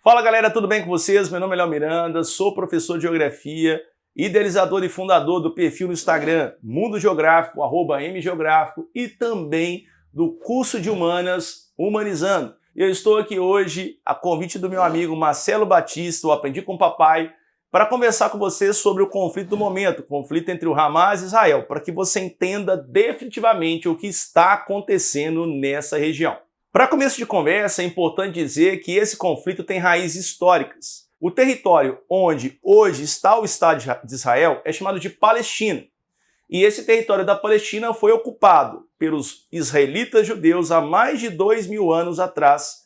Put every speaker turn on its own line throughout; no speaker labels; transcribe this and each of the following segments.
Fala galera, tudo bem com vocês? Meu nome é Léo Miranda, sou professor de Geografia, idealizador e fundador do perfil no Instagram Mundo Geográfico, @mgeográfico e também do curso de Humanas Humanizando. Eu estou aqui hoje a convite do meu amigo Marcelo Batista, o Aprendi com o Papai, para conversar com vocês sobre o conflito do momento, o conflito entre o Hamas e Israel, para que você entenda definitivamente o que está acontecendo nessa região. Para começo de conversa, é importante dizer que esse conflito tem raízes históricas. O território onde hoje está o Estado de Israel é chamado de Palestina. E esse território da Palestina foi ocupado pelos israelitas judeus há mais de 2000 anos atrás.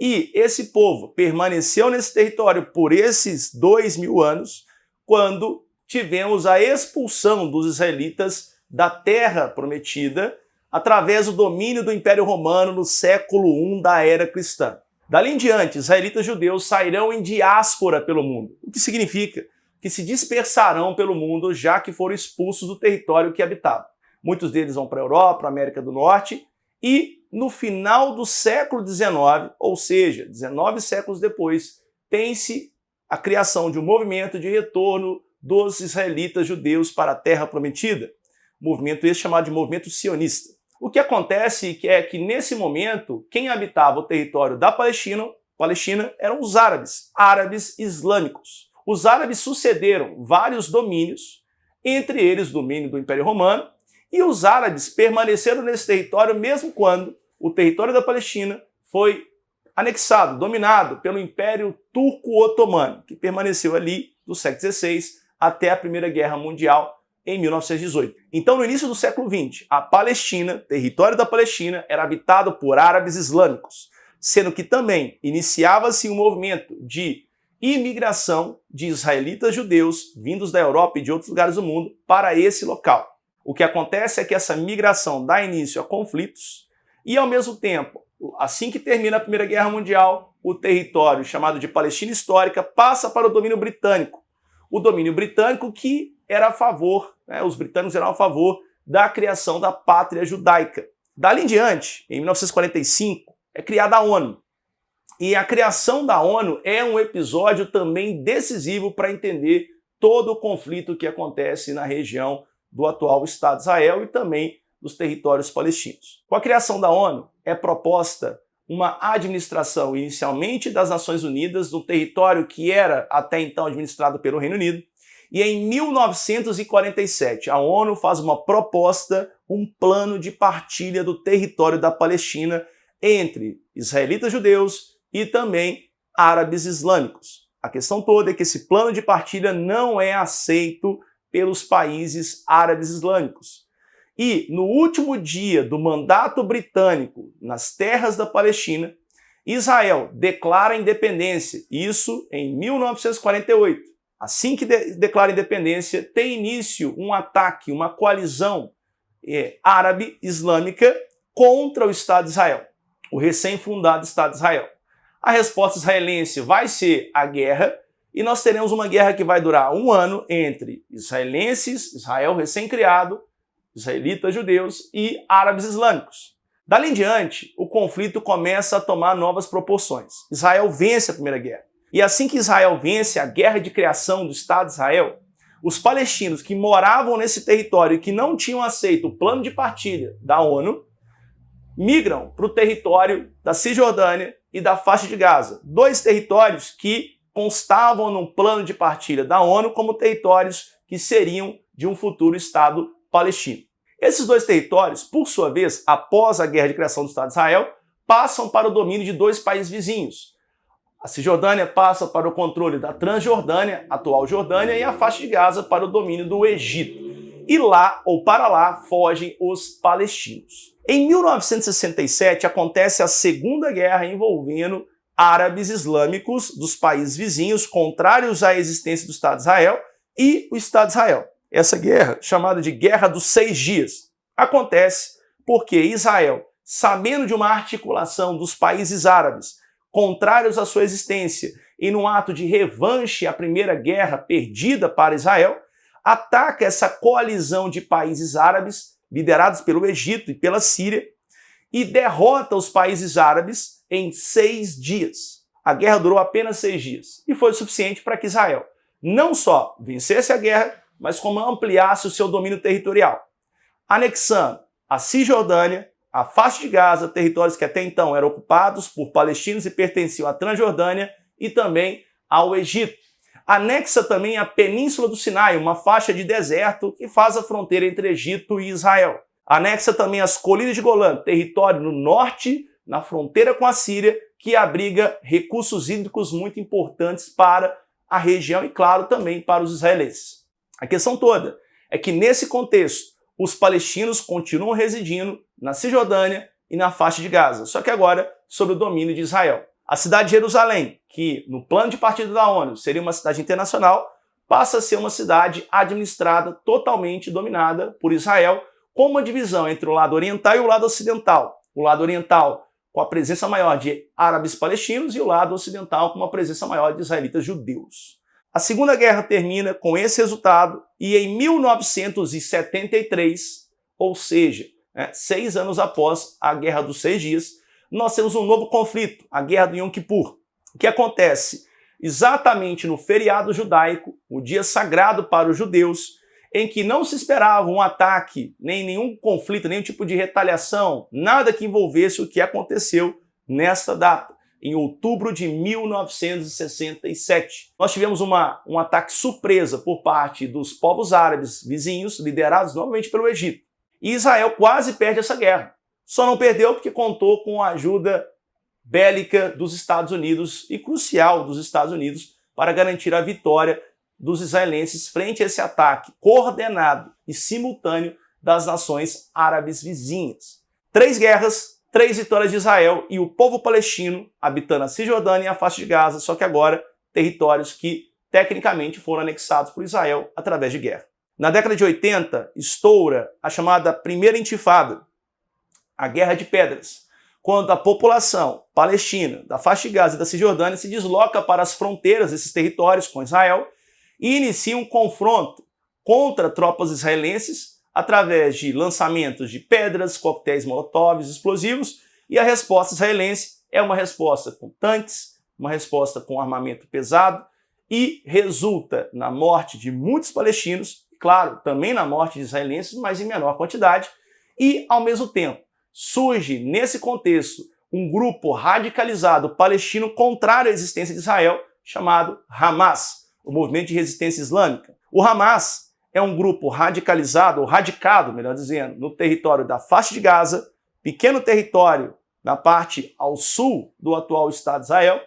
E esse povo permaneceu nesse território por esses 2000 anos, quando tivemos a expulsão dos israelitas da terra prometida, através do domínio do Império Romano no século I da era cristã. Dali em diante, israelitas judeus sairão em diáspora pelo mundo, o que significa que se dispersarão pelo mundo, já que foram expulsos do território que habitavam. Muitos deles vão para a Europa, para a América do Norte, e no final do século XIX, ou seja, 19 séculos depois, tem-se a criação de um movimento de retorno dos israelitas judeus para a Terra Prometida, movimento esse chamado de movimento sionista. O que acontece é que, nesse momento, quem habitava o território da Palestina eram os árabes islâmicos. Os árabes sucederam vários domínios, entre eles o domínio do Império Romano, e os árabes permaneceram nesse território mesmo quando o território da Palestina foi anexado, dominado pelo Império Turco-Otomano, que permaneceu ali do século XVI até a Primeira Guerra Mundial, em 1918. Então, no início do século XX, a Palestina, território da Palestina, era habitado por árabes islâmicos, sendo que também iniciava-se um movimento de imigração de israelitas judeus vindos da Europa e de outros lugares do mundo para esse local. O que acontece é que essa migração dá início a conflitos e, ao mesmo tempo, assim que termina a Primeira Guerra Mundial, o território chamado de Palestina Histórica passa para o domínio britânico. O domínio britânico que era a favor, os britânicos eram a favor da criação da pátria judaica. Dali em diante, em 1945, é criada a ONU. E a criação da ONU é um episódio também decisivo para entender todo o conflito que acontece na região do atual Estado de Israel e também dos territórios palestinos. Com a criação da ONU, é proposta uma administração inicialmente das Nações Unidas, no território que era até então administrado pelo Reino Unido, e em 1947 a ONU faz uma proposta, um plano de partilha do território da Palestina entre israelitas judeus e também árabes islâmicos. A questão toda é que esse plano de partilha não é aceito pelos países árabes islâmicos. E no último dia do mandato britânico nas terras da Palestina, Israel declara independência, isso em 1948. Assim que declara independência, tem início um ataque, uma coalizão árabe islâmica contra o Estado de Israel, o recém-fundado Estado de Israel. A resposta israelense vai ser a guerra, e nós teremos uma guerra que vai durar um ano entre israelenses, Israel recém-criado, israelitas judeus e árabes islâmicos. Dali em diante, o conflito começa a tomar novas proporções. Israel vence a Primeira Guerra. E assim que Israel vence a guerra de criação do Estado de Israel, os palestinos que moravam nesse território e que não tinham aceito o plano de partilha da ONU, migram para o território da Cisjordânia e da faixa de Gaza. Dois territórios que constavam no plano de partilha da ONU como territórios que seriam de um futuro Estado palestino. Esses dois territórios, por sua vez, após a guerra de criação do Estado de Israel, passam para o domínio de dois países vizinhos. A Cisjordânia passa para o controle da Transjordânia, atual Jordânia, e a faixa de Gaza para o domínio do Egito. E lá, ou para lá, fogem os palestinos. Em 1967, acontece a Segunda Guerra envolvendo árabes islâmicos dos países vizinhos, contrários à existência do Estado de Israel e o Estado de Israel. Essa guerra, chamada de Guerra dos 6 Dias, acontece porque Israel, sabendo de uma articulação dos países árabes contrários à sua existência e num ato de revanche à primeira guerra perdida para Israel, ataca essa coalizão de países árabes liderados pelo Egito e pela Síria e derrota os países árabes em 6 dias. a guerra durou apenas 6 dias e foi o suficiente para que Israel não só vencesse a guerra, mas como ampliasse o seu domínio territorial, anexando a Cisjordânia, a faixa de Gaza, territórios que até então eram ocupados por palestinos e pertenciam à Transjordânia e também ao Egito. Anexa também a Península do Sinai, uma faixa de deserto que faz a fronteira entre Egito e Israel. Anexa também as colinas de Golã, território no norte, na fronteira com a Síria, que abriga recursos hídricos muito importantes para a região e, claro, também para os israelenses. A questão toda é que, nesse contexto, os palestinos continuam residindo na Cisjordânia e na faixa de Gaza, só que agora sob o domínio de Israel. A cidade de Jerusalém, que no plano de partida da ONU seria uma cidade internacional, passa a ser uma cidade administrada totalmente dominada por Israel, com uma divisão entre o lado oriental e o lado ocidental. O lado oriental com a presença maior de árabes palestinos e o lado ocidental com uma presença maior de israelitas judeus. A Segunda Guerra termina com esse resultado e em 1973, ou seja, 6 anos após a Guerra dos 6 Dias, nós temos um novo conflito, a Guerra do Yom Kippur, que acontece exatamente no feriado judaico, o dia sagrado para os judeus, em que não se esperava um ataque, nem nenhum conflito, nenhum tipo de retaliação, nada que envolvesse o que aconteceu nesta data, em outubro de 1967. Nós tivemos um ataque surpresa por parte dos povos árabes vizinhos, liderados novamente pelo Egito. E Israel quase perde essa guerra. Só não perdeu porque contou com a ajuda bélica dos Estados Unidos e crucial dos Estados Unidos para garantir a vitória dos israelenses frente a esse ataque coordenado e simultâneo das nações árabes vizinhas. 3 guerras, 3 vitórias de Israel e o povo palestino habitando a Cisjordânia e a faixa de Gaza, só que agora territórios que tecnicamente foram anexados por Israel através de guerra. Na década de 80, estoura a chamada Primeira Intifada, a Guerra de Pedras, quando a população palestina da faixa de Gaza e da Cisjordânia se desloca para as fronteiras desses territórios com Israel e inicia um confronto contra tropas israelenses através de lançamentos de pedras, coquetéis molotov, explosivos, e a resposta israelense é uma resposta com tanques, uma resposta com armamento pesado, e resulta na morte de muitos palestinos, claro, também na morte de israelenses, mas em menor quantidade, e, ao mesmo tempo, surge, nesse contexto, um grupo radicalizado palestino contrário à existência de Israel, chamado Hamas, o Movimento de Resistência Islâmica. O Hamas é um grupo radicalizado, ou radicado, melhor dizendo, no território da faixa de Gaza, pequeno território na parte ao sul do atual Estado de Israel,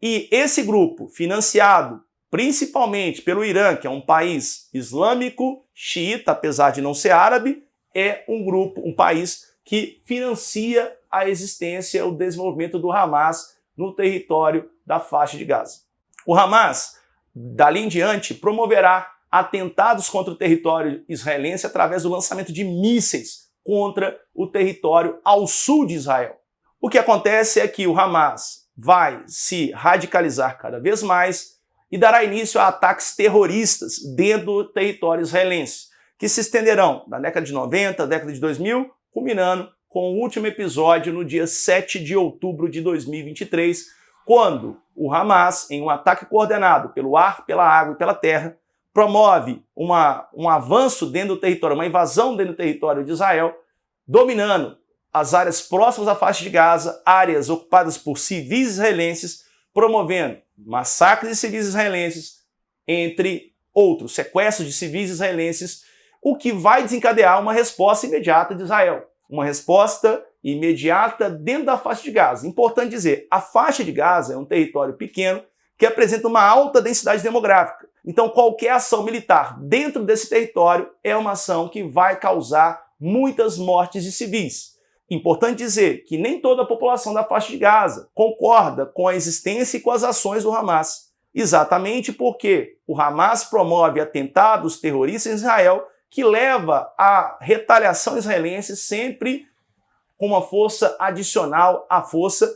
e esse grupo, financiado principalmente pelo Irã, que é um país islâmico, xiita, apesar de não ser árabe, é um país que financia a existência, o desenvolvimento do Hamas no território da faixa de Gaza. O Hamas, dali em diante, promoverá atentados contra o território israelense através do lançamento de mísseis contra o território ao sul de Israel. O que acontece é que o Hamas vai se radicalizar cada vez mais e dará início a ataques terroristas dentro do território israelense, que se estenderão da década de 90, década de 2000, culminando com o último episódio no dia 7 de outubro de 2023, quando o Hamas, em um ataque coordenado pelo ar, pela água e pela terra, promove um avanço dentro do território, uma invasão dentro do território de Israel, dominando as áreas próximas à faixa de Gaza, áreas ocupadas por civis israelenses, promovendo massacres de civis israelenses, entre outros, sequestros de civis israelenses, o que vai desencadear uma resposta imediata de Israel. Uma resposta imediata dentro da faixa de Gaza. Importante dizer, a faixa de Gaza é um território pequeno que apresenta uma alta densidade demográfica. Então, qualquer ação militar dentro desse território é uma ação que vai causar muitas mortes de civis. Importante dizer que nem toda a população da faixa de Gaza concorda com a existência e com as ações do Hamas. Exatamente porque o Hamas promove atentados terroristas em Israel que leva à retaliação israelense sempre com uma força adicional à força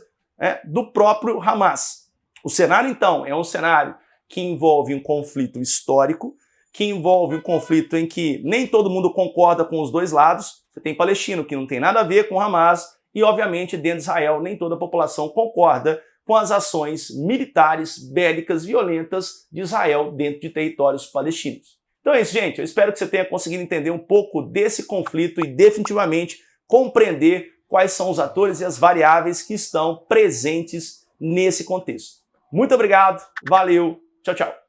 do próprio Hamas. O cenário, então, é um cenário que envolve um conflito histórico, que envolve um conflito em que nem todo mundo concorda com os dois lados. Você tem palestino que não tem nada a ver com Hamas e, obviamente, dentro de Israel, nem toda a população concorda com as ações militares, bélicas, violentas de Israel dentro de territórios palestinos. Então é isso, gente. Eu espero que você tenha conseguido entender um pouco desse conflito e definitivamente compreender quais são os atores e as variáveis que estão presentes nesse contexto. Muito obrigado, valeu, tchau, tchau.